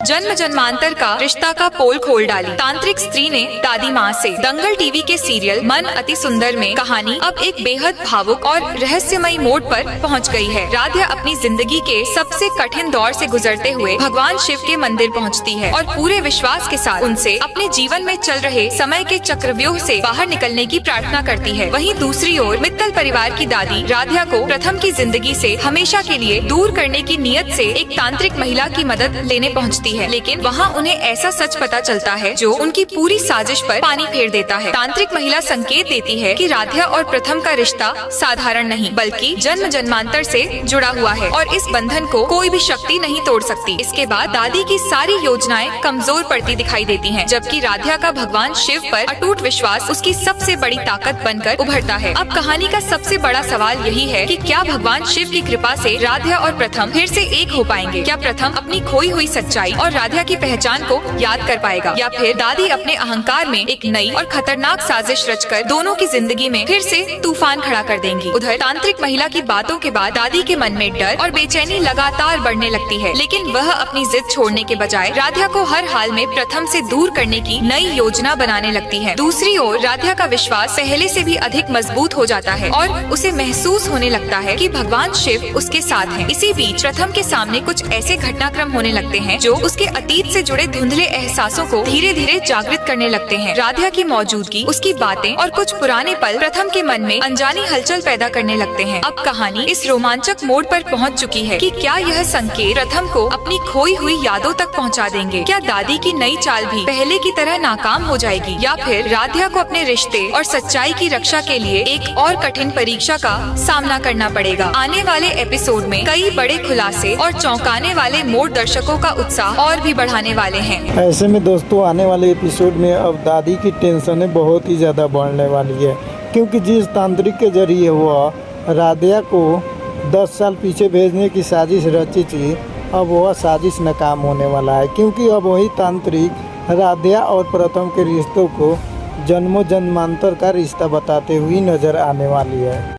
जन्म जन्मांतर का रिश्ता का पोल खोल डाली। तांत्रिक स्त्री ने दादी माँ से। दंगल टीवी के सीरियल मन अति सुंदर में कहानी अब एक बेहद भावुक और रहस्यमयी मोड़ पर पहुँच गई है। राध्या अपनी जिंदगी के सबसे कठिन दौर से गुजरते हुए भगवान शिव के मंदिर पहुँचती है और पूरे विश्वास के साथ उनसे अपने जीवन में चल रहे समय के चक्रव्यूह से बाहर निकलने की प्रार्थना करती है। वहीं दूसरी ओर मित्तल परिवार की दादी राध्या को प्रथम की जिंदगी से हमेशा के लिए दूर करने की नियत से एक तांत्रिक महिला की मदद लेने पहुंचती है, लेकिन वहां उन्हें ऐसा सच पता चलता है जो उनकी पूरी साजिश पर पानी फेर देता है। तांत्रिक महिला संकेत देती है कि राध्या और प्रथम का रिश्ता साधारण नहीं बल्कि जन्म जन्मांतर से जुड़ा हुआ है और इस बंधन को कोई भी शक्ति नहीं तोड़ सकती। इसके बाद दादी की सारी योजनाएं कमजोर पड़ती दिखाई देती हैं, जबकि राध्या का भगवान शिव पर अटूट विश्वास उसकी सबसे बड़ी ताकत बनकर उभरता है। अब कहानी का सबसे बड़ा सवाल यही है कि क्या भगवान शिव की कृपा से राध्या और प्रथम फिर से एक हो पाएंगे? क्या प्रथम अपनी खोई हुई सच्चाई और राध्या की पहचान को याद कर पाएगा, या फिर दादी अपने अहंकार में एक नई और खतरनाक साजिश रचकर दोनों की जिंदगी में फिर से तूफान खड़ा कर देंगी? उधर तांत्रिक महिला की बातों के बाद दादी के मन में डर और बेचैनी लगातार बढ़ने लगती है, लेकिन वह अपनी जिद छोड़ने के बजाय राध्या को हर हाल में प्रथम से दूर करने की नई योजना बनाने लगती है। दूसरी ओर राध्या का विश्वास पहले से भी अधिक मजबूत हो जाता है और उसे महसूस होने लगता है कि भगवान शिव उसके साथ हैं। इसी बीच प्रथम के सामने कुछ ऐसे घटनाक्रम होने लगते हैं जो उसके अतीत से जुड़े धुंधले एहसासों को धीरे धीरे जागृत करने लगते हैं। राध्या की मौजूदगी, उसकी बातें और कुछ पुराने पल प्रथम के मन में अनजानी हलचल पैदा करने लगते हैं। अब कहानी इस रोमांचक मोड़ पर पहुंच चुकी है कि क्या यह संकेत प्रथम को अपनी खोई हुई यादों तक पहुंचा देंगे? क्या दादी की नई चाल भी पहले की तरह नाकाम हो जाएगी, या फिर राध्या को अपने रिश्ते और सच्चाई की रक्षा के लिए एक और कठिन परीक्षा का सामना करना पड़ेगा? आने वाले एपिसोड में कई बड़े खुलासे और चौंकाने वाले मोड़ दर्शकों का उत्साह और भी बढ़ाने वाले हैं। ऐसे में दोस्तों आने वाले एपिसोड में अब दादी की टेंशनें बहुत ही ज़्यादा बढ़ने वाली है, क्योंकि जिस तांत्रिक के जरिए वह राध्या को 10 साल पीछे भेजने की साजिश रची थी, अब वह साजिश नाकाम होने वाला है, क्योंकि अब वही तांत्रिक राध्या और प्रथम के रिश्तों को जन्मों जन्मांतर का रिश्ता बताते हुए नजर आने वाली है।